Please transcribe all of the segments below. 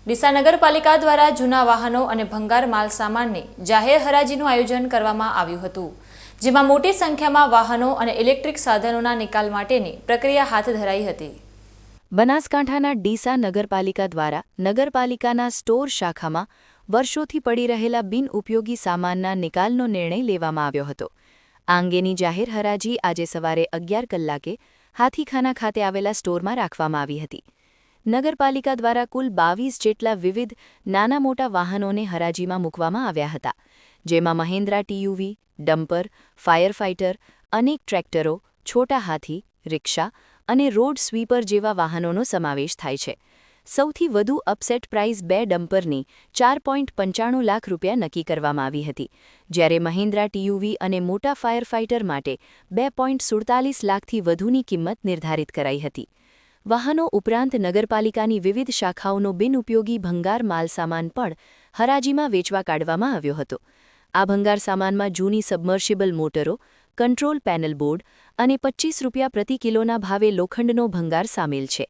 ડીસા નગરપાલિકા દ્વારા જૂના વાહનો અને ભંગાર માલ સામાનની જાહેર હરાજીનું આયોજન કરવામાં આવ્યું હતું, જેમાં મોટી સંખ્યામાં વાહનો અને ઇલેક્ટ્રિક સાધનોના નિકાલ માટેની પ્રક્રિયા હાથ ધરાઈ હતી। બનાસકાંઠાના ડીસા નગરપાલિકા દ્વારા નગરપાલિકાના સ્ટોર શાખામાં વર્ષોથી પડી રહેલા બિનઉપયોગી સામાનના નિકાલનો નિર્ણય લેવામાં આવ્યો હતો। આ અંગેની જાહેર હરાજી આજે સવારે 11 કલાકે હાથીખાના ખાતે આવેલા સ્ટોરમાં રાખવામાં આવી હતી। નગરપાલિકા દ્વારા કુલ 22 જેટલા વિવિધ નાના મોટા વાહનોને હરાજીમાં મૂકવામાં આવ્યા હતા, જેમાં Mahindra TUV, dumper, fire fighter, અનેક ટ્રેક્ટરો, છોટા હાથી, રિક્ષા અને રોડ સ્વીપર જેવા વાહનોનો સમાવેશ થાય છે। સૌથી વધુ અપસેટ પ્રાઇસ 2 ડમ્પરની 4.95 લાખ રૂપિયા નક્કી કરવામાં આવી હતી, જ્યારે મહિન્દ્રા ટીયુવી અને મોટા ફાયર ફાઇટર માટે 2.47 લાખથી વધુની કિંમત નિર્ધારિત કરાઈ હતી। વાહનો ઉપરાંત નગરપાલિકાની વિવિધ શાખાઓનો બિનઉપયોગી ભંગાર માલસામાન પણ હરાજીમાં વેચવા કાઢવામાં આવ્યો હતો। આ ભંગાર સામાનમાં જૂની સબમર્શિબલ મોટરો, કંટ્રોલ પેનલ બોર્ડ અને 25 રૂપિયા પ્રતિ કિલોના ભાવે લોખંડનો ભંગાર સામેલ છે।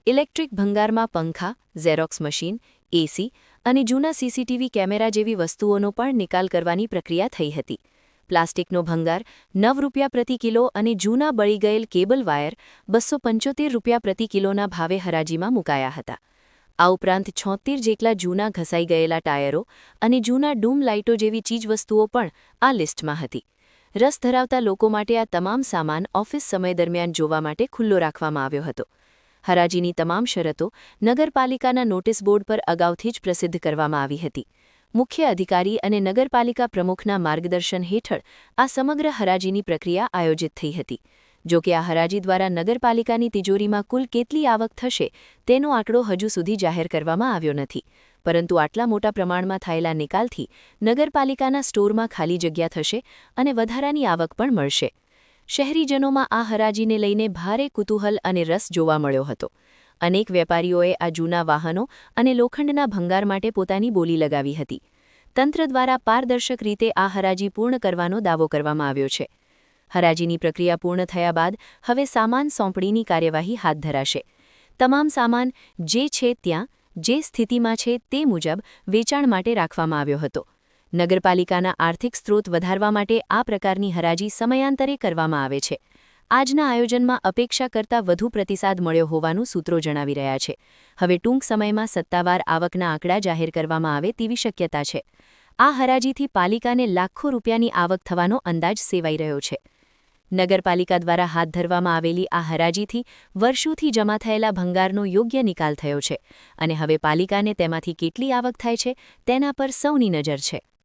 ઇલેક્ટ્રિક ભંગારમાં પંખા, ઝેરોક્સ મશીન, એસી અને જૂના સીસીટીવી કેમેરા જેવી વસ્તુઓનો પણ નિકાલ કરવાની પ્રક્રિયા થઈ હતી। પ્લાસ્ટિકનો ભંગાર 9 રૂપિયા પ્રતિ કિલો અને જૂના બળી ગયેલ કેબલ વાયર 275 રૂપિયા પ્રતિ કિલોના ભાવે હરાજીમાં મુકાયા હતા। આ ઉપરાંત 76 જેટલા જૂના ઘસાઈ ગયેલા ટાયરો અને જૂના ડૂમ લાઇટો જેવી ચીજવસ્તુઓ પણ આ લિસ્ટમાં હતી। રસ ધરાવતા લોકો માટે આ તમામ સામાન ઓફિસ સમય દરમિયાન જોવા માટે ખુલ્લો રાખવામાં આવ્યો હતો। હરાજીની તમામ શરતો નગરપાલિકાના નોટિસ બોર્ડ પર અગાઉથી જ પ્રસિદ્ધ કરવામાં આવી હતી। મુખ્ય અધિકારી અને નગરપાલિકા પ્રમુખના માર્ગદર્શન હેઠળ આ સમગ્ર હરાજીની પ્રક્રિયા આયોજિત થઈ હતી। જો કે આ હરાજી દ્વારા નગરપાલિકાની તિજોરીમાં કુલ કેટલી આવક થશે તેનો આંકડો હજુ સુધી જાહેર કરવામાં આવ્યો નથી, પરંતુ આટલા મોટા પ્રમાણમાં થયેલા નિકાલથી નગરપાલિકાના સ્ટોરમાં ખાલી જગ્યા થશે અને વધારાની આવક પણ મળશે। શહેરીજનોમાં આ હરાજીને લઈને ભારે કુતૂહલ અને રસ જોવા મળ્યો હતો। અનેક વેપારીઓએ આ જૂના વાહનો અને લોખંડના ભંગાર માટે પોતાની બોલી લગાવી હતી। તંત્ર દ્વારા પારદર્શક રીતે આ હરાજી પૂર્ણ કરવાનો દાવો કરવામાં આવ્યો છે। હરાજીની પ્રક્રિયા પૂર્ણ થયા બાદ હવે સામાન સોંપણીની કાર્યવાહી હાથ ધરાશે। તમામ સામાન જે છે ત્યાં જે સ્થિતિમાં છે તે મુજબ વેચાણ માટે રાખવામાં આવ્યો હતો। નગરપાલિકાના આર્થિક સ્ત્રોત વધારવા માટે આ પ્રકારની હરાજી સમયાંતરે કરવામાં આવે છે। આજના આયોજનમાં અપેક્ષા કરતાં વધુ પ્રતિસાદ મળ્યો હોવાનું સૂત્રો જણાવી રહ્યા છે। હવે ટૂંક સમયમાં સત્તાવાર આવકના આંકડા જાહેર કરવામાં આવે તેવી શક્યતા છે। આ હરાજીથી પાલિકાને લાખો રૂપિયાની આવક થવાનો અંદાજ સેવાઈ રહ્યો છે। નગરપાલિકા દ્વારા હાથ ધરવામાં આવેલી આ હરાજીથી વર્ષોથી જમા થયેલા ભંગારનો યોગ્ય નિકાલ થયો છે અને હવે પાલિકાને તેમાંથી કેટલી આવક થાય છે તેના પર સૌની નજર છે।